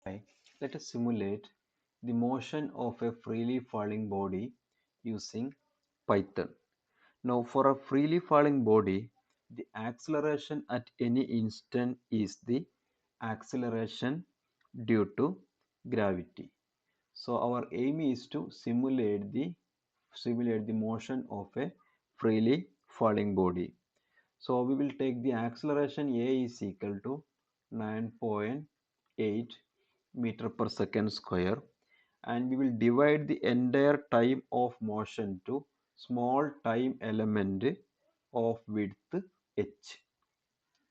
Hi, let us simulate the motion of a freely falling body using Python. Now, for a freely falling body, the acceleration at any instant is the acceleration due to gravity. So, our aim is to simulate the motion of a freely falling body. So we will take the acceleration A is equal to 9.8 meter per second square, and we will divide the entire time of motion to small time element of width h.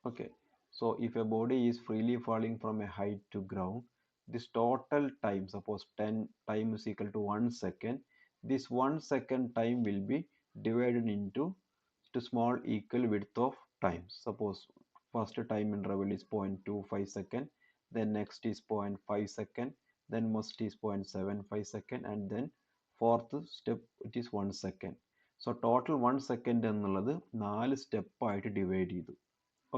Okay, so if a body is freely falling from a height to ground, this total time, suppose 10 time is equal to 1 second, this 1 second time will be divided into to small equal width of times. Suppose first time interval is 0.25 second, then next is 0.5 second, then most is 0.75 second, and then fourth step it is 1 second. So total 1 second എന്നുള്ളത് 4 സ്റ്റെപ്പായിട്ട് divide ചെയ്തു.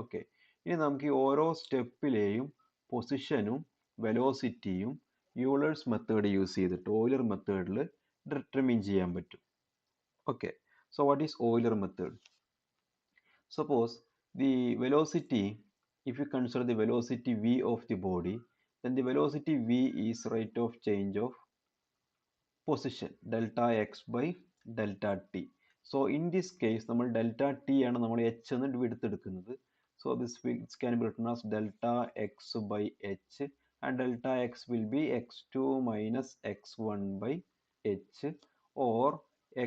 Okay, ഇനി നമുക്ക് ഈ ഓരോ സ്റ്റെപ്പിലെയും പൊസിഷനും വെലോസിറ്റിയും Euler's method use ചെയ്തിട്ട് Euler മെത്തേഡിൽ determine ചെയ്യാൻ പറ്റും. Okay, so what is Euler method? Suppose the velocity, if you consider the velocity v of the body, then the velocity v is rate of change of position delta x by delta t. So in this case നമ്മൾ delta t ആണ് നമ്മൾ h എന്ന് എടുത്തെടുക്കുന്നത്. So this can be written as delta x by h, and delta x will be x2 minus x1 by h, or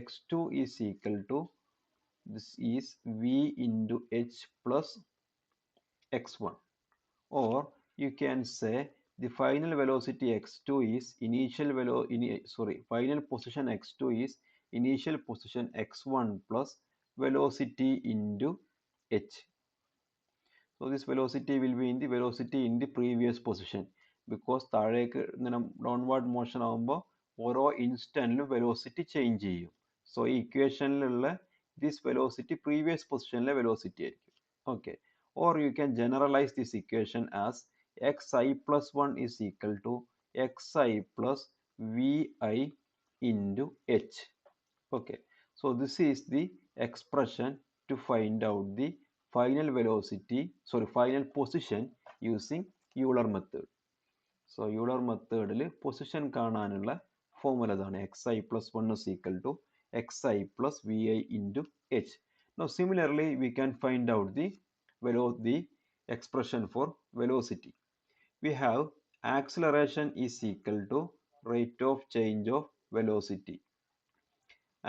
x2 is equal to this is v into h plus x1, or you can say the final velocity x2 is final position x2 is initial position x1 plus velocity into h. So this velocity will be in the velocity in the previous position, because താഴേക്ക് ഇങ്ങനെ downward motion ആകുമ്പോൾ ഓരോ ഇൻസ്റ്റന്റിലും velocity change ചെയ്യും. So ഈ ഇക്വേഷനിലുള്ള this velocity previous പൊസിഷനിലെ velocity ആയിരിക്കും. Okay, or you can generalize this equation as xi plus 1 is equal to xi plus vi into h. Okay, so this is the expression to find out the final position using Euler method. So Euler method position കാണാനുള്ള formula ഇതാണ്. xi plus 1 is equal to xi plus vi into h. Now similarly we can find out the expression for velocity. We have acceleration is equal to rate of change of velocity,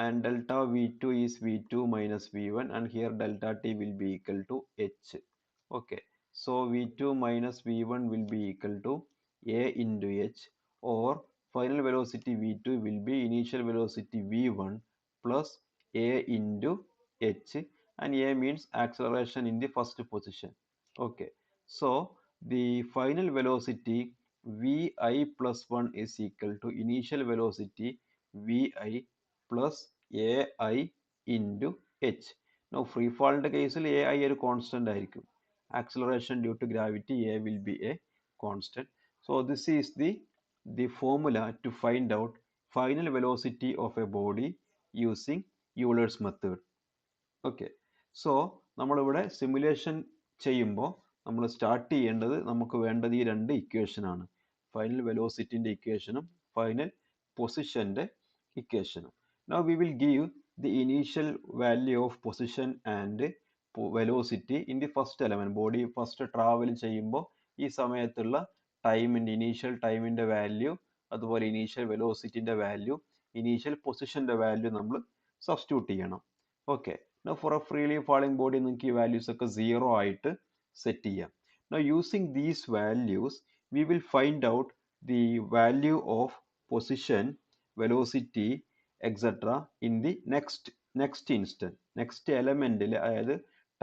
and delta v2 is v2 minus v1, and here delta t will be equal to h. Okay, so v2 minus v1 will be equal to a into h, or final velocity v2 will be initial velocity v1 plus a into h, and a means acceleration in the first position. Okay, so the final velocity vi plus 1 is equal to initial velocity vi plus ai into h. Now free fall കേസിൽ ai ഒരു constant ആയിരിക്കും. Acceleration due to gravity a will be a constant. So this is the formula to find out final velocity of a body using Euler's method. Okay, so നമ്മളിവിടെ simulation ചെയ്യുമ്പോൾ നമ്മൾ start ചെയ്യേണ്ടത് നമുക്ക് വേണ്ടത് ഈ രണ്ട് ഇക്വേഷൻ ആണ്. ഫൈനൽ വെലോസിറ്റിന്റെ ഇക്വേഷനും ഫൈനൽ പൊസിഷന്റെ ഇക്വേഷനും. Now we will give the initial value of position and velocity in the first element. Body first travel ചെയ്യുമ്പോൾ ഈ സമയത്തുള്ള ടൈമിന്റെ ഇനീഷ്യൽ ടൈമിന്റെ വാല്യൂ, അതുപോലെ ഇനീഷ്യൽ വെലോസിറ്റിന്റെ വാല്യൂ, ഇനീഷ്യൽ പൊസിഷന്റെ വാല്യൂ നമ്മൾ സബ്സ്റ്റിറ്റ്യൂട്ട് ചെയ്യണം. Okay, now for a freely falling body നിങ്ങൾക്ക് ഈ വാല്യൂസ് ഒക്കെ 0 ആയിട്ട് സെറ്റ് ചെയ്യാം. Now using these values we will find out the value of position, velocity, etc. in the next instant, next elementൽ, അതായത്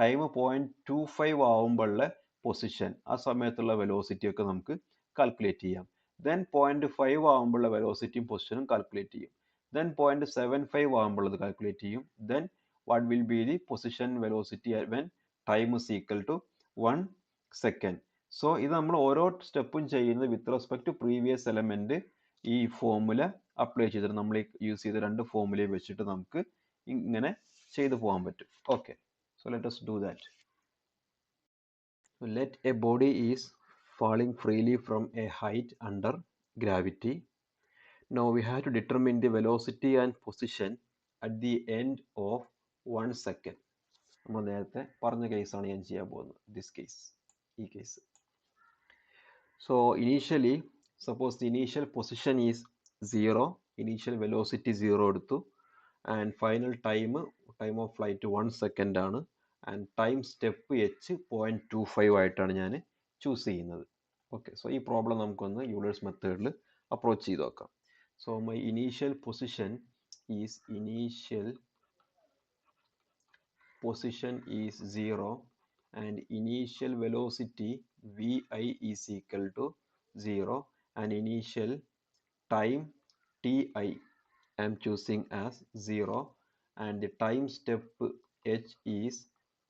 time 0.25 ആവുമ്പോഴുള്ള position, ആ സമയത്തുള്ള velocity ഒക്കെ നമുക്ക് കാൽക്കുലേറ്റ് ചെയ്യാം. ദെൻ 0.5 ആവുമ്പോഴുള്ള വെലോസിറ്റിയും പൊസിഷനും കാൽക്കുലേറ്റ് ചെയ്യും. ദെൻ 0.75 ആവുമ്പോഴത് കാൽക്കുലേറ്റ് ചെയ്യും. Then what will be the position velocity when time is equal to 1 second. So ഇത് നമ്മൾ ഓരോ സ്റ്റെപ്പും ചെയ്യുന്നത് with respect to previous element ഈ ഫോർമുല അപ്ലൈ ചെയ്തിട്ട് നമ്മൾ യൂസ് ചെയ്ത രണ്ട് ഫോർമുലയും വെച്ചിട്ട് നമുക്ക് ഇങ്ങനെ ചെയ്തു പോകാൻ പറ്റും. Okay, so let us do that. So let a body is falling freely from a height under gravity. Now we have to determine the velocity and position at the end of 1 second. നമ്മൾ നേരത്തെ പറഞ്ഞ കേസാണ് ഞാൻ ചെയ്യാൻ പോകുന്നത്. This case, ഈ case. So initially, suppose the initial position is 0, initial velocity 0 എടുത്തു, and final time of flight 1 second ആണ്, and time step h 0.25 ആയിട്ടാണ് ഞാൻ ചൂസ് ചെയ്യുന്നത്. ഓക്കെ, സോ ഈ പ്രോബ്ലം നമുക്കൊന്ന് യൂളേഴ്സ് മെത്തേഡിൽ അപ്രോച്ച് ചെയ്ത് നോക്കാം. So my initial position is 0 and initial velocity vi is equal to 0 and initial time ti I am choosing as 0 and the time step h is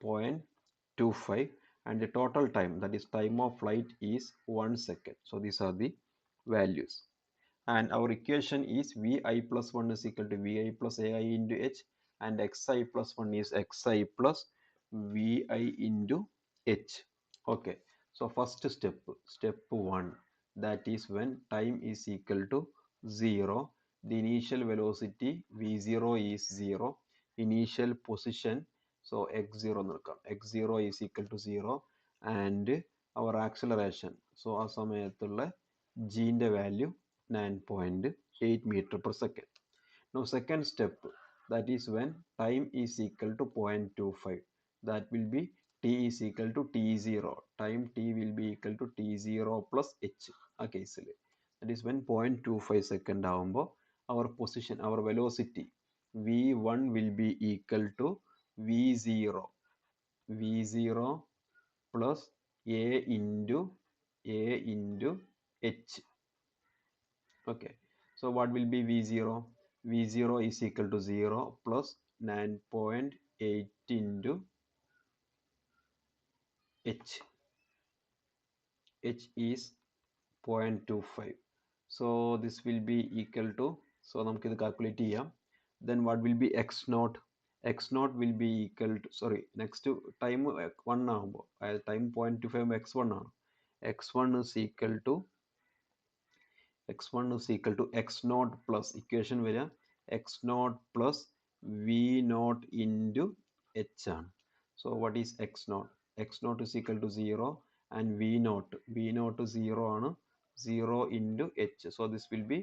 0.25 and the total time, that is time of flight, is 1 second. So these are the values, and our equation is vi plus 1 is equal to vi plus ai into h, and xi plus 1 is xi plus vi into h. Okay, so first step 1, that is when time is equal to 0, the initial velocity v0 is 0, initial position, so x0 നോക്കാം, x0 is equal to 0, and our acceleration, so ആ സമയത്തുള്ള g ന്റെ value 9.8 meter per second. Now second step, that is when time is equal to 0.25, that will be t is equal to t0, time t will be equal to t0 plus h. ആ കേസിൽ that is when 0.25 second ആവുമ്പോൾ our position, our velocity v1 will be equal to v0 plus a into h. Okay, so what will be v0? v0 is equal to 0 plus 9.8 into h. h is 0.25, so this will be equal to, so നമുക്ക് ഇത് calculate ചെയ്യാം. Then what will be x naught? x naught will be equal to, sorry, next time 1 ആകുമ്പോൾ, അതായത് time 0.25 x1 ആണ്, x1 is equal to x naught plus equation വരിക x naught plus v naught into h ആണ്. So what is x naught? x naught is equal to 0 and v naught 0 ആണ്, 0 into h, so this will be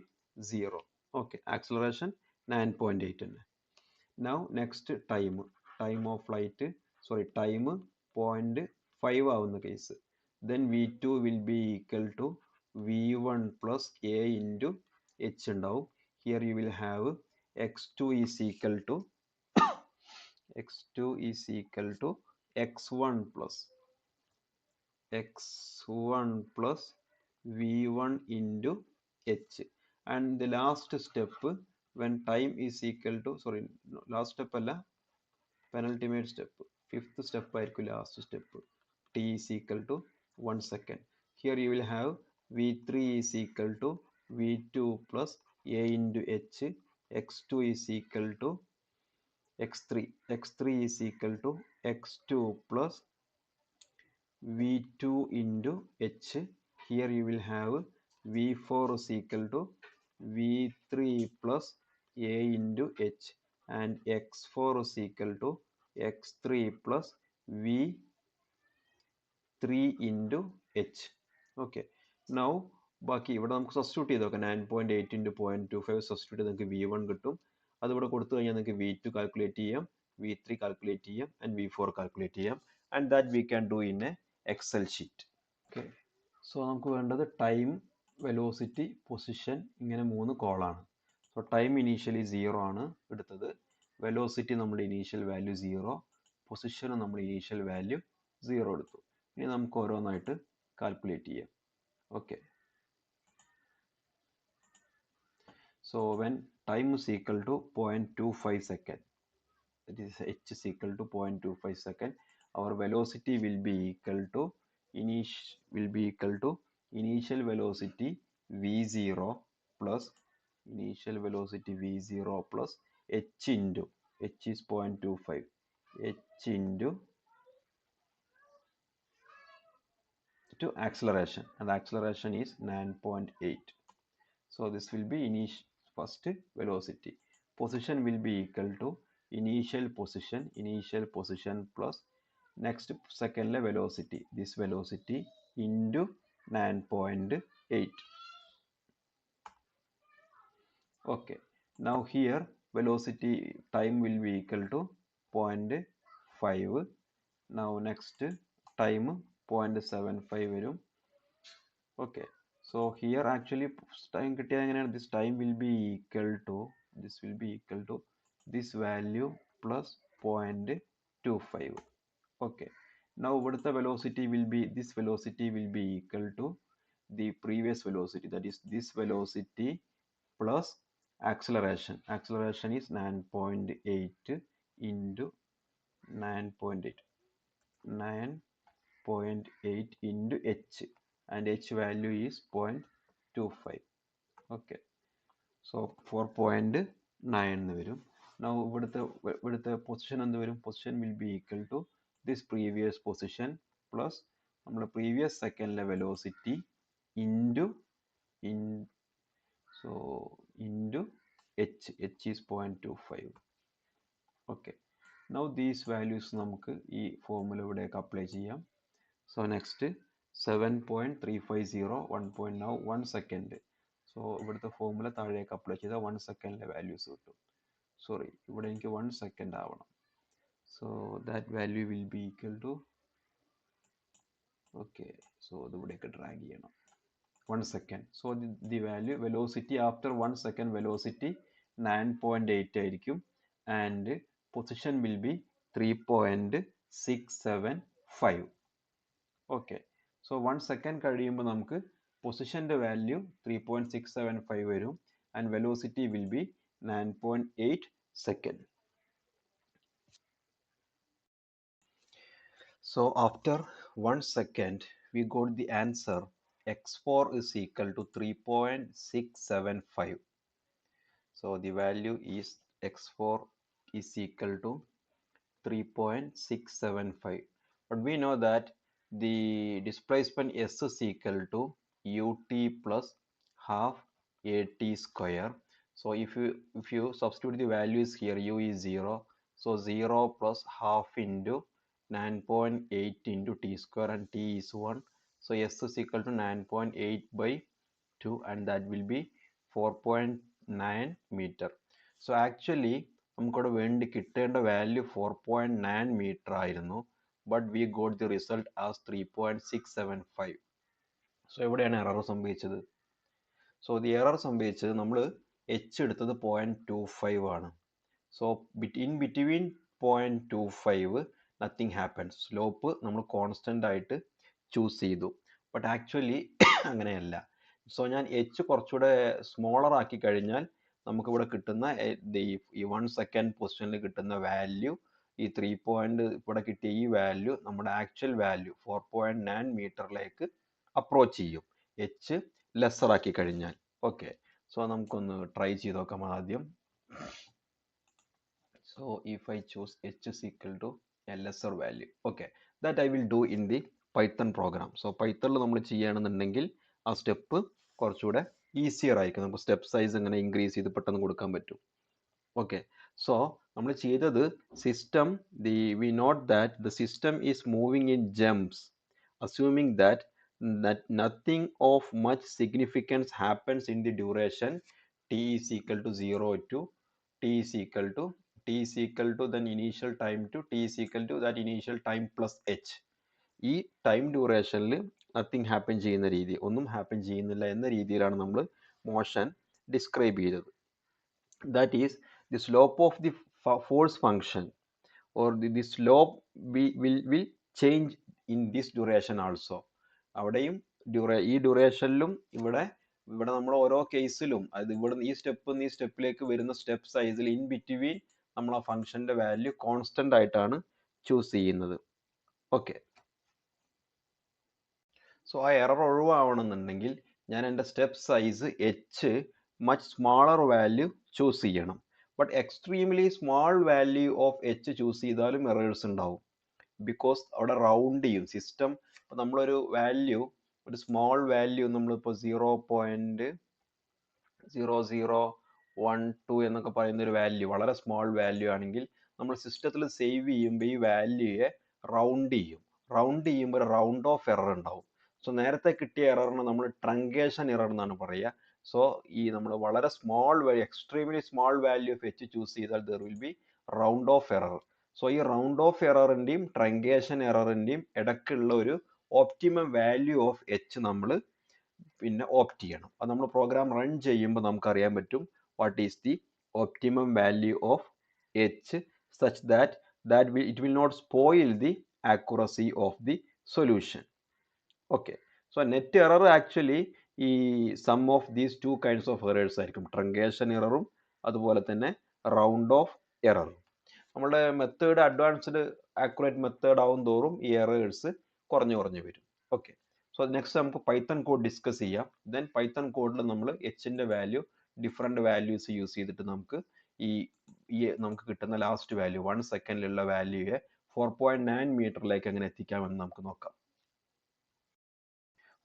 0. Okay, acceleration 9.8 തന്നെ. Now next time of flight, sorry, time 0.5 ആവുന്ന case, then v2 will be equal to v1 plus a into h ഉണ്ടാവും. Here you will have x2 is equal to x1 plus v1 into h, and the last step when time is equal to, sorry, no, last step അല്ല, penultimate step, fifth step ആയിരിക്കും last step, t is equal to 1 second. Here you will have v3 is equal to v2 plus a into h, x2 is equal to x3 is equal to x2 plus v2 into h. Here you will have v4 is equal to v3 plus a into h, and x4 is equal to x3 plus v3 into h. Okay, now ബാക്കി ഇവിടെ നമുക്ക് substitute ചെയ്ത് നോക്കാം. 9.8 into 0.25 substitute ചെയ്ത് നമുക്ക് v1 കിട്ടും. അതിവിടെ കൊടുത്തു കഴിഞ്ഞാൽ നിങ്ങൾക്ക് v2 കാൽക്കുലേറ്റ് ചെയ്യാം, v3 കാൽക്കുലേറ്റ് ചെയ്യാം, and v4 കാൽക്കുലേറ്റ് ചെയ്യാം, and that we can do in a Excel sheet. Okay, so നമുക്ക് വേണ്ടത് ടൈം, വെലോസിറ്റി, പൊസിഷൻ, ഇങ്ങനെ 3 കോളാണ്. സോ ടൈം ഇനീഷ്യലി 0 ആണ് എടുത്തത്, വെലോസിറ്റി നമ്മുടെ ഇനീഷ്യൽ വാല്യൂ 0, പൊസിഷനും നമ്മുടെ ഇനീഷ്യൽ വാല്യൂ 0 എടുത്തു. ഇനി നമുക്ക് ഓരോന്നായിട്ട് കാൽക്കുലേറ്റ് ചെയ്യാം. Okay, so when time is equal to 0.25 second, that is h is equal to 0.25 second, our velocity will be equal to will be equal to initial velocity v0 plus initial velocity v0 plus h into h is 0.25 h into to acceleration, and the acceleration is 9.8. So this will be initial first velocity. Position will be equal to initial position plus next second velocity, this velocity into 9.8. Okay, now here velocity time will be equal to 0.5. Now next time 0.75 വരും. Okay, so here actually time കിട്ടിയാൽ എങ്ങനെയാണ്, this time will be equal to this value plus 0.25. Okay, now ഇവിടുത്തെ velocity will be, this velocity will be equal to the previous velocity, that is this velocity plus acceleration. Acceleration is 9.8 into 9.8 into h, and h value is 0.25. Okay, so 4.9 എന്ന് വരും. Now ഇവിടുത്തെ position എന്ത് വരും, position will be equal to this previous position plus നമ്മുടെ previous second velocity into h is 0.25. Okay, now these values നമുക്ക് ഈ formula ഇവിടേക്ക് apply ചെയ്യാം. So next 7.350 now 1 second. So ഇവിടുത്തെ ഫോർമുല താഴേക്ക് അപ്ലൈ ചെയ്താൽ 1 സെക്കൻഡിലെ വാല്യൂസ് കിട്ടും. സോറി, ഇവിടെ എനിക്ക് 1 സെക്കൻഡ് ആവണം. So that value will be equal to, okay, so ഇത് ഇവിടേക്ക് ഡ്രാഗ് ചെയ്യണം 1 second. So the value velocity after 1 second velocity 9.8 ആയിരിക്കും, and position will be 3.675. Okay, so 1 second കഴിയുമ്പോൾ നമുക്ക് പൊസിഷന്റെ വാല്യൂ 3.675 വരും, and velocity will be 9.8 second. So after 1 second we got the answer x4 is equal to 3.675. So the value is x4 is equal to 3.675, but we know that the displacement s is equal to ut plus half at square. So if you substitute the values here, u is 0, so 0 plus half into 9.8 into t square, and t is 1, so s is equal to 9.8 by 2, and that will be 4.9 meter. So actually നമുക്കിവിടെ വേണ്ടി കിട്ടേണ്ട value 4.9 metre ആയിരുന്നു, but we got the result as 3.675. So എവിടെയാണ് error സംഭവിച്ചത്? So the error സംഭവിച്ചത് നമ്മൾ H എടുത്തത് 0.25 ആണ്. So in between 0.25 nothing happens. Slope നമ്മൾ കോൺസ്റ്റന്റ് ആയിട്ട് ചൂസ് ചെയ്തു, ബട്ട് ആക്ച്വലി അങ്ങനെയല്ല. സോ ഞാൻ എച്ച് കുറച്ചുകൂടെ സ്മോളർ ആക്കി കഴിഞ്ഞാൽ നമുക്കിവിടെ കിട്ടുന്ന ഈ 1 സെക്കൻഡ് പൊസിഷനിൽ കിട്ടുന്ന വാല്യൂ, ഈ 3 പോയിന്റ് ഇവിടെ കിട്ടിയ ഈ വാല്യൂ നമ്മുടെ ആക്ച്വൽ വാല്യൂ 4.9 മീറ്ററിലേക്ക് അപ്രോച്ച് ചെയ്യും, എച്ച് ലെസ്സർ ആക്കി കഴിഞ്ഞാൽ. ഓക്കെ, സോ നമുക്കൊന്ന് ട്രൈ ചെയ്ത് നോക്കാം ആദ്യം. So if I choose h is equal to a lesser value, okay, that I will do in the Python program. So പൈത്തണിൽ നമ്മൾ ചെയ്യുകയാണെന്നുണ്ടെങ്കിൽ ആ സ്റ്റെപ്പ് കുറച്ചുകൂടെ ഈസിയർ ആയിരിക്കും, നമുക്ക് സ്റ്റെപ്പ് സൈസ് എങ്ങനെ ഇൻക്രീസ് ചെയ്ത് പെട്ടെന്ന് കൊടുക്കാൻ പറ്റും. ഓക്കെ, സോ നമ്മൾ ചെയ്തത് system, we note that the system is moving in jumps, assuming that nothing of much significance happens in the duration t is equal to 0 to t is equal to then initial time to t is equal to that initial time plus h. ഈ time ഡ്യൂറേഷനിൽ nothing happen ചെയ്യുന്ന രീതി, ഒന്നും happen ചെയ്യുന്നില്ല എന്ന രീതിയിലാണ് നമ്മൾ motion describe ചെയ്തത്. That is the slope of the force function or the slope will change in this duration also. അവിടെയും ഈ ഡ്യൂറേഷനിലും ഇവിടെ നമ്മൾ ഓരോ കേസിലും അത് ഇവിടെ ഈ സ്റ്റെപ്പിൽ ഈ സ്റ്റെപ്പിലേക്ക് വരുന്ന സ്റ്റെപ്പ് സൈസിൽ ഇൻ ബിറ്റ്വീൻ നമ്മൾ ആ ഫംഗ്ഷന്റെ വാല്യൂ കോൺസ്റ്റന്റ് ആയിട്ടാണ് ചൂസ് ചെയ്യുന്നത്. ഓക്കെ, സോ ആ എറർ ഒഴിവാവണമെന്നുണ്ടെങ്കിൽ ഞാൻ എൻ്റെ step size H much smaller value choose ചെയ്യണം. But extremely small value of H choose ചെയ്താലും എറേഴ്സ് ഉണ്ടാവും. ബിക്കോസ് അവിടെ റൗണ്ട് ചെയ്യും സിസ്റ്റം. ഇപ്പോൾ നമ്മളൊരു വാല്യൂ, ഒരു സ്മോൾ വാല്യൂ നമ്മളിപ്പോൾ 0.0012 എന്നൊക്കെ പറയുന്ന ഒരു വാല്യൂ വളരെ സ്മോൾ വാല്യൂ ആണെങ്കിൽ നമ്മൾ സിസ്റ്റത്തിൽ സേവ് ചെയ്യുമ്പോൾ ഈ വാല്യൂയെ റൗണ്ട് ചെയ്യും. റൗണ്ട് ചെയ്യുമ്പോൾ ഒരു റൗണ്ട് ഓഫ് എറർ ഉണ്ടാവും. സോ നേരത്തെ കിട്ടിയ എററിന് നമ്മൾ ട്രങ്കേഷൻ എറർ എന്നാണ് പറയുക. സോ ഈ നമ്മൾ വളരെ small value, extremely small value of H choose ചെയ്താൽ there will be round off error. So ഈ റൗണ്ട് ഓഫ് എററിൻ്റെയും ട്രങ്കേഷൻ എററിൻ്റെയും ഇടയ്ക്കുള്ള ഒരു ഓപ്റ്റിമം വാല്യൂ ഓഫ് എച്ച് നമ്മൾ പിന്നെ ഓപ്റ്റ് ചെയ്യണം. അത് നമ്മൾ പ്രോഗ്രാം റൺ ചെയ്യുമ്പോൾ നമുക്കറിയാൻ പറ്റും what is the optimum value of H such that it will not spoil the accuracy of the solution. Okay, so net error actually ഈ sum of these two kinds of errors ആയിരിക്കും, truncation എററും അതുപോലെ തന്നെ round of എററും. നമ്മുടെ method advanced accurate method ആവും തോറും ഈ errors കുറഞ്ഞു വരും. ഓക്കെ, സോ നെക്സ്റ്റ് നമുക്ക് പൈത്തൺ കോഡ് ഡിസ്കസ് ചെയ്യാം. ദെൻ പൈത്തൺ കോഡിൽ നമ്മൾ എച്ചിൻ്റെ വാല്യൂ ഡിഫറെൻറ്റ് വാല്യൂസ് യൂസ് ചെയ്തിട്ട് നമുക്ക് ഈ നമുക്ക് കിട്ടുന്ന ലാസ്റ്റ് വാല്യൂ 1 സെക്കൻഡിലുള്ള വാല്യൂയെ 4.9 മീറ്ററിലേക്ക് എങ്ങനെ എത്തിക്കാമെന്ന് നമുക്ക് നോക്കാം.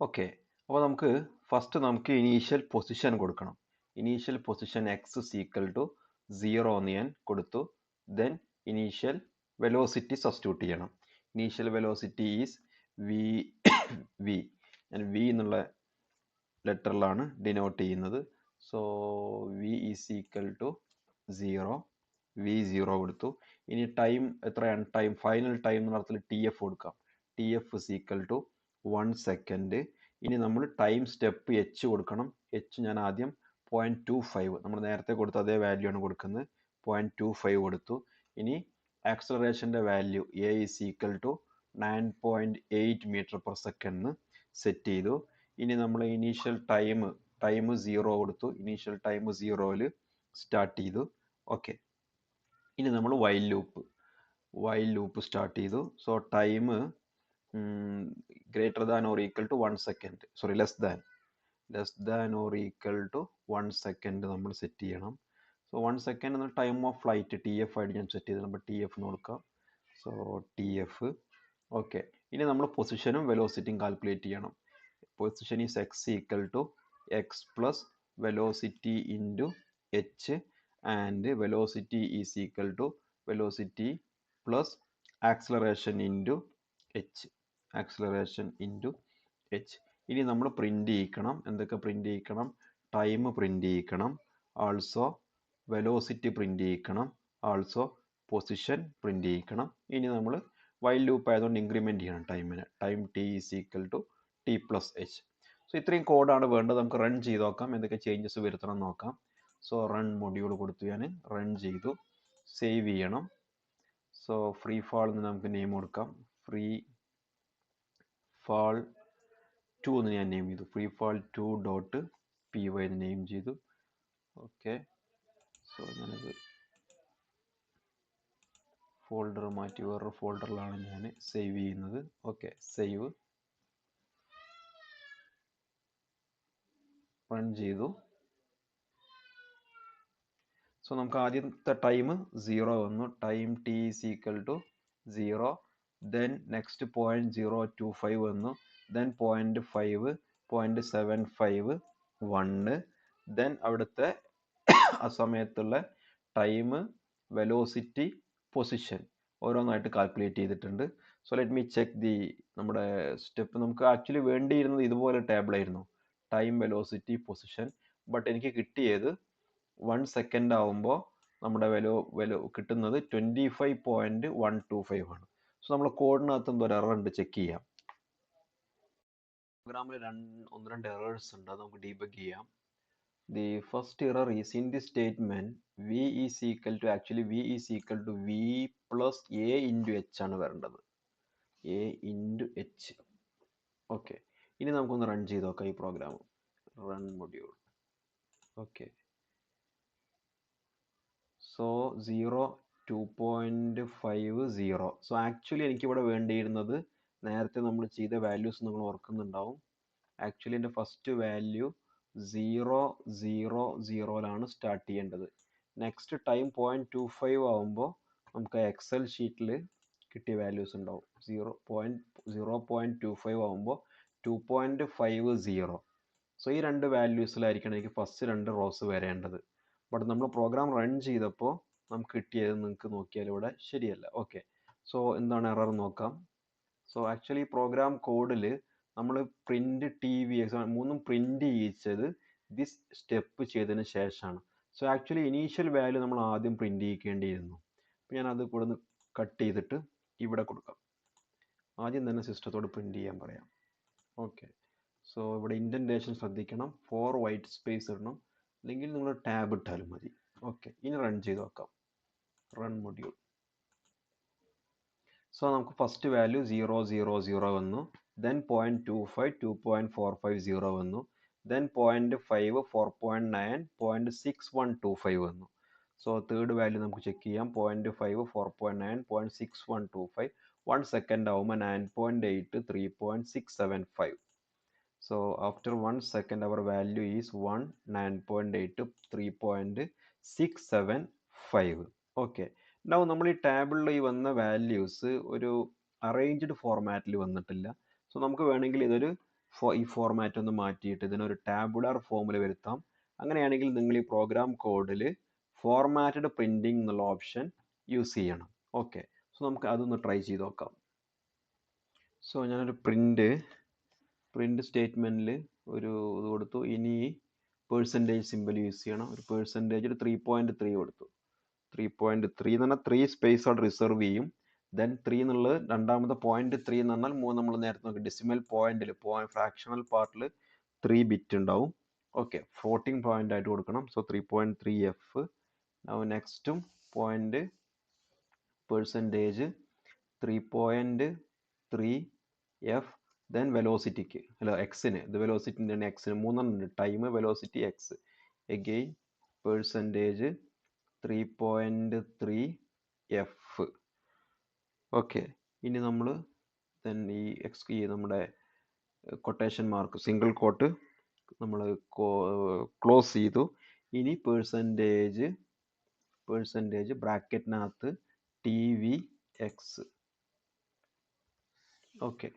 ഓക്കെ, അപ്പോൾ നമുക്ക് ഫസ്റ്റ് നമുക്ക് ഇനീഷ്യൽ പൊസിഷൻ കൊടുക്കണം. Initial position x equal to 0 എന്ന് ഞാൻ കൊടുത്തു. ദെൻ ഇനീഷ്യൽ വെലോസിറ്റി സബ്സ്റ്റിറ്റ്യൂട്ട് ചെയ്യണം. Initial velocity is v v. ഞാൻ വി എന്നുള്ള ലെറ്ററിലാണ് ഡിനോട്ട് ചെയ്യുന്നത്. So v is equal to 0, v 0 കൊടുത്തു. ഇനി ടൈം എത്രയാണ്? ടൈം ഫൈനൽ ടൈം എന്ന അർത്ഥത്തിൽ ടി എഫ് കൊടുക്കാം. T f is equal to 1 second. ഇനി നമ്മൾ ടൈം സ്റ്റെപ്പ് എച്ച് കൊടുക്കണം. എച്ച് ഞാൻ ആദ്യം 0.25, നമ്മൾ നേരത്തെ കൊടുത്ത അതേ വാല്യൂ ആണ് കൊടുക്കുന്നത്. 0.25 കൊടുത്തു. ഇനി ആക്സലറേഷൻ്റെ value A is equal to 9.8 metre per second set ചെയ്തു. ഇനി നമ്മൾ ഇനീഷ്യൽ ടൈം 0 കൊടുത്തു. ഇനീഷ്യൽ ടൈം 0-ൽ സ്റ്റാർട്ട് ചെയ്തു. ഓക്കെ, ഇനി നമ്മൾ വൈൽ ലൂപ്പ് സ്റ്റാർട്ട് ചെയ്തു. So time greater than or equal to 1 second, sorry less than or equal to 1 second നമ്മൾ സെറ്റ് ചെയ്യണം. സോ 1 സെക്കൻഡ് എന്ന time of flight T F ആയിട്ട് ഞാൻ സെറ്റ് ചെയ്ത് നമ്മൾ ടി എഫ് കൊടുക്കാം. So T F. ഓക്കെ, ഇനി നമ്മൾ പൊസിഷനും വെലോസിറ്റിയും കാൽക്കുലേറ്റ് ചെയ്യണം. Position is X equal to X plus velocity into H and velocity is equal to velocity plus acceleration into H. ഇനി നമ്മൾ പ്രിൻ്റ് ചെയ്യിക്കണം. എന്തൊക്കെ പ്രിൻ്റ് ചെയ്യിക്കണം? ടൈം പ്രിൻ്റ് ചെയ്യിക്കണം, ആൾസോ വെലോസിറ്റി പ്രിൻ്റ് ചെയ്യിക്കണം, ആൾസോ പൊസിഷൻ പ്രിൻ്റ് ചെയ്യിക്കണം. ഇനി നമ്മൾ വൈൽ ലൂപ്പ് ആയതുകൊണ്ട് ഇൻക്രിമെൻറ്റ് ചെയ്യണം ടൈമിന്. Time T is equal to T plus H. So ഇത്രയും കോഡാണ് വേണ്ടത്. നമുക്ക് റൺ ചെയ്ത് നോക്കാം, എന്തൊക്കെ ചേഞ്ചസ് വരുത്തണം നോക്കാം. സോ റൺ മൊഡ്യൂൾ കൊടുത്തു, ഞാൻ റൺ ചെയ്തു. സേവ് ചെയ്യണം. സോ ഫ്രീ ഫാൾ എന്ന് നമുക്ക് നെയിം കൊടുക്കാം. ഫ്രീ ഫാൾ 2 എന്ന് ഞാൻ നെയിം ചെയ്തു. ഫ്രീ ഫാൾ 2.py എന്ന് നെയിം ചെയ്തു. ഓക്കെ, സോ ഞാനത് ഫോൾഡർ മാറ്റി വേറൊരു ഫോൾഡറിലാണ് ഞാൻ സേവ് ചെയ്യുന്നത്. Okay, save. റൺ ചെയ്തു. സോ നമുക്ക് ആദ്യത്തെ ടൈം 0 വന്നു. Time T is equal to 0. Then next 0.025 വന്നു. ദെൻ 0.5, 0.75, 1. ദെൻ അവിടുത്തെ ആ സമയത്തുള്ള ടൈം, വെലോസിറ്റി, പൊസിഷൻ ഓരോന്നായിട്ട് കാൽക്കുലേറ്റ് ചെയ്തിട്ടുണ്ട്. So let me check the നമ്മുടെ സ്റ്റെപ്പ്. നമുക്ക് ആക്ച്വലി വേണ്ടിയിരുന്നത് ഇതുപോലെ ടേബിൾ ആയിരുന്നു, ടൈം, വെലോസിറ്റി, പൊസിഷൻ. ബട്ട് എനിക്ക് കിട്ടിയത് 1 സെക്കൻഡ് ആവുമ്പോൾ നമ്മുടെ വെലോ കിട്ടുന്നത് 25.125 ആണ്. സോ നമ്മൾ കോഡിനകത്ത് എന്തോ എറർ ഉണ്ട്, ചെക്ക് ചെയ്യാം. പ്രോഗ്രാമിൽ 1-2 എറേഴ്സ് ഉണ്ട്, അത് നമുക്ക് ഡീബഗ് ചെയ്യാം. The first error is in this statement v is equal to, actually v is equal to v plus a into h ആണ് വരേണ്ടത്, a into h. ഓക്കെ, ഇനി നമുക്കൊന്ന് റൺ ചെയ്ത് നോക്കാം ഈ program. Run module. Okay, so 0, 2.50. So actually എനിക്കിവിടെ വേണ്ടിയിരുന്നത് നേരത്തെ നമ്മൾ ചെയ്ത വാല്യൂസ് നിങ്ങൾ ഓർക്കുന്നുണ്ടാവും. ആക്ച്വലി എൻ്റെ ഫസ്റ്റ് വാല്യൂ 0 0 0 സ്റ്റാർട്ട് ചെയ്യേണ്ടത്. നെക്സ്റ്റ് ടൈം 0.25 ആവുമ്പോൾ നമുക്ക് എക്സൽ ഷീറ്റിൽ കിട്ടിയ വാല്യൂസ് ഉണ്ടാവും. 0.25 ആവുമ്പോൾ 2.50. സോ ഈ രണ്ട് വാല്യൂസിലായിരിക്കണം എനിക്ക് ഫസ്റ്റ് രണ്ട് റോസ് വരേണ്ടത്. ബട്ട് നമ്മൾ പ്രോഗ്രാം റൺ ചെയ്തപ്പോൾ നമുക്ക് കിട്ടിയത് നിങ്ങൾക്ക് നോക്കിയാൽ ഇവിടെ ശരിയല്ല. ഓക്കെ, സോ എന്താണ് എറർ നോക്കാം. സോ ആക്ച്വലി പ്രോഗ്രാം കോഡിൽ നമ്മൾ പ്രിന്റ് ടി വി മൂന്നും പ്രിന്റ് ചെയ്യിച്ചത് ദിസ് സ്റ്റെപ്പ് ചെയ്തതിന് ശേഷമാണ്. സോ ആക്ച്വലി ഇനീഷ്യൽ വാല്യൂ നമ്മൾ ആദ്യം പ്രിന്റ് ചെയ്യിക്കേണ്ടിയിരുന്നു. അപ്പോൾ ഞാൻ അത് കൂടെ കട്ട് ചെയ്തിട്ട് ഇവിടെ കൊടുക്കാം. ആദ്യം തന്നെ സിസ്റ്റത്തോട് പ്രിന്റ് ചെയ്യാൻ പറയാം. ഓക്കെ, സോ ഇവിടെ ഇൻഡൻറ്റേഷൻ ശ്രദ്ധിക്കണം. 4 വൈറ്റ് സ്പേസ് ഇടണം, അല്ലെങ്കിൽ നിങ്ങൾ ടാബ് ഇട്ടാലും മതി. ഓക്കെ, ഇനി റൺ ചെയ്ത് നോക്കാം. Run module. സോ നമുക്ക് ഫസ്റ്റ് വാല്യൂ 0 0 0 വന്നു. ദെൻ 0.25 2.450 വന്നു. ദെൻ 0.5 4.9 0.6125 വന്നു. സോ തേർഡ് വാല്യൂ നമുക്ക് ചെക്ക് ചെയ്യാം. 0.5 4.9 0.6125 1 സെക്കൻഡ് ആവുമ്പോൾ 9.8 3.675. So after 1 second our value is 1 9.8 3.675. Okay, now നമ്മൾ ഈ ടേബിളിൽ ഈ വന്ന വാല്യൂസ് ഒരു അറേഞ്ച്ഡ് ഫോർമാറ്റിൽ വന്നിട്ടില്ല. സോ നമുക്ക് വേണമെങ്കിൽ ഇതൊരു ഈ ഫോർമാറ്റ് ഒന്ന് മാറ്റിയിട്ട് ഇതിനൊരു ടാബുലാർ ഫോമിൽ വരുത്താം. അങ്ങനെയാണെങ്കിൽ നിങ്ങൾ ഈ പ്രോഗ്രാം കോഡിൽ ഫോർമാറ്റഡ് പ്രിന്റിംഗ് എന്നുള്ള ഓപ്ഷൻ യൂസ് ചെയ്യണം. ഓക്കെ, സോ നമുക്ക് അതൊന്ന് ട്രൈ ചെയ്ത് നോക്കാം. സോ ഞാനൊരു പ്രിന്റ് സ്റ്റേറ്റ്മെൻറ്റിൽ ഒരു ഇത് കൊടുത്തു. ഇനി പെർസെൻറ്റേജ് സിമ്പിൾ യൂസ് ചെയ്യണം. ഒരു പെർസെൻറ്റേജ് 3.3 കൊടുത്തു. 3.3 എന്ന് പറഞ്ഞാൽ 3 സ്പേസ് അവിടെ റിസർവ് ചെയ്യും. ദെൻ 3 എന്നുള്ളത് രണ്ടാമത്തെ 0.3 എന്ന് പറഞ്ഞാൽ നമ്മൾ നേരത്തെ നോക്കി ഡെസിമൽ പോയിന്റിൽ ഫ്രാക്ഷണൽ പാർട്ടിൽ 3 ബിറ്റ് ഉണ്ടാവും. ഓക്കെ, ഫ്ലോട്ടിംഗ് പോയിന്റ് ആയിട്ട് കൊടുക്കണം. So 3.3f. നെക്സ്റ്റും പോയിന്റ് പെർസെൻറ്റേജ് 3.3f. ദെൻ വെലോസിറ്റിക്ക് അല്ല എക്സിന്, ഇത് വെലോസിറ്റിൻ്റെ എക്സിന് മൂന്നെണ്ണം time velocity X. Again percentage 3.3f. Okay, ഇനി നമ്മൾ ദെൻ ഈ നമ്മുടെ കൊട്ടേഷൻ മാർക്ക് സിംഗിൾ കോട്ട് നമ്മൾ ക്ലോസ് ചെയ്തു. ഇനി പെർസെൻറ്റേജ് ബ്രാക്കറ്റിനകത്ത് tvx. ഓക്കെ,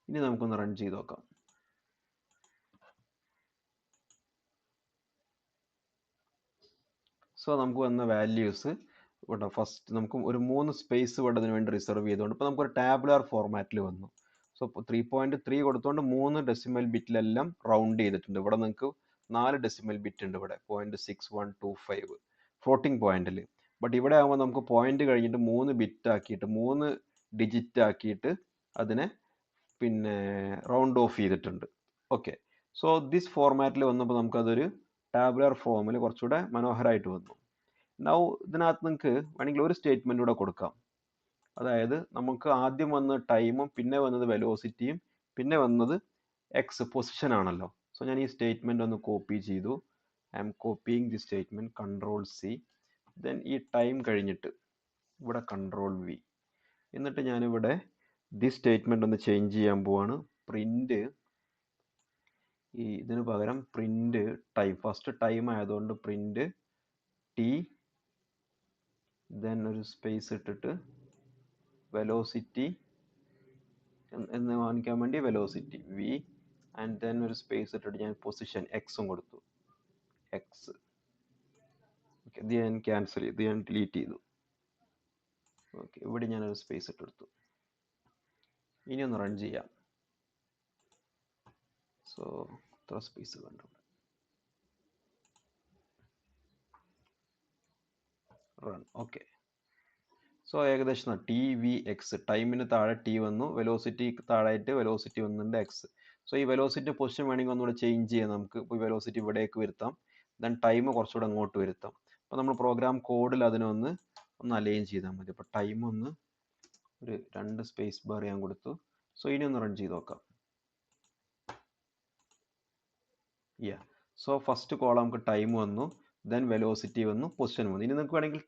ഇനി നമുക്കൊന്ന് റൺ ചെയ്ത് നോക്കാം. സോ നമുക്ക് വന്ന വാല്യൂസ് ഇവിടെ ഫസ്റ്റ് നമുക്ക് ഒരു 3 സ്പേസ് ഇവിടെ അതിന് വേണ്ടി റിസർവ് ചെയ്തുകൊണ്ട് ഇപ്പോൾ നമുക്കൊരു ടാബുലാർ ഫോർമാറ്റിൽ വന്നു. സോ 3.3 കൊടുത്തുകൊണ്ട് 3 ഡെസിമൽ ബിറ്റിലെല്ലാം റൗണ്ട് ചെയ്തിട്ടുണ്ട്. ഇവിടെ നിങ്ങൾക്ക് 4 ഡെസിമൽ ബിറ്റ് ഉണ്ട് ഇവിടെ 0.6125 ഫ്ലോട്ടിംഗ് പോയിന്റിൽ. ബട്ട് ഇവിടെ ആകുമ്പോൾ നമുക്ക് പോയിന്റ് കഴിഞ്ഞിട്ട് 3 ബിറ്റ് ആക്കിയിട്ട് 3 ഡിജിറ്റ് ആക്കിയിട്ട് അതിനെ പിന്നെ റൗണ്ട് ഓഫ് ചെയ്തിട്ടുണ്ട്. ഓക്കെ, സോ ദിസ് ഫോർമാറ്റിൽ വന്നപ്പോൾ നമുക്കതൊരു ടാബുലാർ ഫോമിൽ കുറച്ചുകൂടെ മനോഹരമായിട്ട് വന്നു. നൗ ഇതിനകത്ത് നിങ്ങൾക്ക് വേണമെങ്കിൽ ഒരു സ്റ്റേറ്റ്മെന്റ് കൂടെ കൊടുക്കാം. അതായത് നമുക്ക് ആദ്യം വന്ന ടൈമും പിന്നെ വന്നത് വെലോസിറ്റിയും പിന്നെ വന്നത് എക്സ് പൊസിഷൻ ആണല്ലോ. സോ ഞാൻ ഈ സ്റ്റേറ്റ്മെന്റ് ഒന്ന് കോപ്പി ചെയ്തു. I M copying the statement, Ctrl+C. Then ഈ ടൈം കഴിഞ്ഞിട്ട് ഇവിടെ Ctrl+V. എന്നിട്ട് ഞാനിവിടെ ദി സ്റ്റേറ്റ്മെന്റ് ഒന്ന് ചേഞ്ച് ചെയ്യാൻ പോവാണ്. പ്രിന്റ് ഈ ഇതിന് പകരം പ്രിന്റ് ടൈം, ഫസ്റ്റ് ടൈം ആയതുകൊണ്ട് പ്രിന്റ് ടി, ദെൻ ഒരു സ്പേസ് ഇട്ടിട്ട് വെലോസിറ്റി എന്ന് കാണിക്കാൻ വേണ്ടി വെലോസിറ്റി വി, ആൻഡ് ദെൻ ഒരു സ്പേസ് ഇട്ടിട്ട് ഞാൻ പൊസിഷൻ എക്സും കൊടുത്തു. എക്സ്. ഓക്കെ, ഇത് ഞാൻ ക്യാൻസൽ ചെയ്തു, ഇത് ഞാൻ ഡിലീറ്റ് ചെയ്തു. ഓക്കെ, ഇവിടെ ഞാനൊരു സ്പേസ് ഇട്ടെടുത്തു. ഇനി ഒന്ന് റൺ ചെയ്യാം. സോ ഇത്ര സ്പേസ് കണ്ടു. റൺ. ഓക്കെ, സോ ഏകദേശം tvx ടൈമിന് താഴെ ടി വന്നു, വെലോസിറ്റി താഴെയായിട്ട് വെലോസിറ്റി വന്നിട്ടുണ്ട് എക്സ്. സോ ഈ വെലോസിറ്റി പൊസിഷൻ വേണമെങ്കിൽ ഒന്നുകൂടെ ചേഞ്ച് ചെയ്യാം. നമുക്ക് ഇപ്പോൾ വെലോസിറ്റി ഇവിടേക്ക് വരുത്താം, ദെൻ ടൈം കുറച്ചുകൂടെ അങ്ങോട്ട് വരുത്താം. അപ്പോൾ നമ്മൾ പ്രോഗ്രാം കോഡിൽ അതിനൊന്ന് അലൈൻ ചെയ്താൽ മതി. അപ്പോൾ ടൈം ഒന്ന് ഒരു 2 സ്പേസ് ബാർ ഞാൻ കൊടുത്തു. സോ ഇനി ഒന്ന് റൺ ചെയ്ത് നോക്കാം. സോ ഫസ്റ്റ് കോളം നമുക്ക് ടൈം വന്നു, ദെൻ വെലോസിറ്റി വന്നു, പൊസിഷൻ വന്നു. ഇനി നിങ്ങൾക്ക് വേണമെങ്കിൽ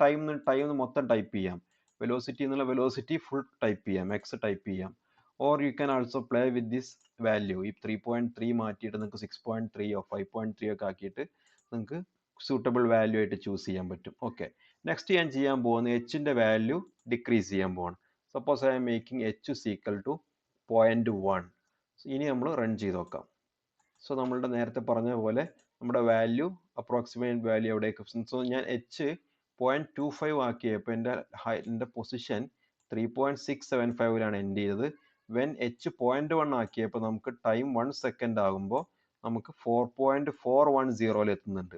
ടൈം മൊത്തം ടൈപ്പ് ചെയ്യാം. വെലോസിറ്റി എന്നുള്ള വെലോസിറ്റി ഫുൾ ടൈപ്പ് ചെയ്യാം, എക്സ് ടൈപ്പ് ചെയ്യാം. or you can also play with this value. ഈ 3.3 മാറ്റിയിട്ട് നിങ്ങൾക്ക് 6.3 5.3 ഒക്കെ ആക്കിയിട്ട് നിങ്ങൾക്ക് suitable value ആയിട്ട് ചൂസ് ചെയ്യാൻ പറ്റും. ഓക്കെ, നെക്സ്റ്റ് ഞാൻ ചെയ്യാൻ പോകുന്നത് എച്ചിൻ്റെ വാല്യൂ ഡിക്രീസ് ചെയ്യാൻ പോവാണ്. Suppose I am making h is equal to 0.1. ഇനി നമ്മൾ റൺ ചെയ്ത് നോക്കാം. സോ നമ്മളുടെ നേരത്തെ പറഞ്ഞ പോലെ നമ്മുടെ വാല്യൂ അപ്രോക്സിമേറ്റ് വാല്യൂ എവിടേക്ക്. സോ ഞാൻ എച്ച് 0.25 ആക്കിയപ്പോൾ എൻ്റെ പൊസിഷൻ 3.675 എൻഡ് ചെയ്തത്. വെൻ എച്ച് 0.1 ആക്കിയപ്പോൾ നമുക്ക് ടൈം 1 സെക്കൻഡ് ആകുമ്പോൾ നമുക്ക് 4.410 എത്തുന്നുണ്ട്.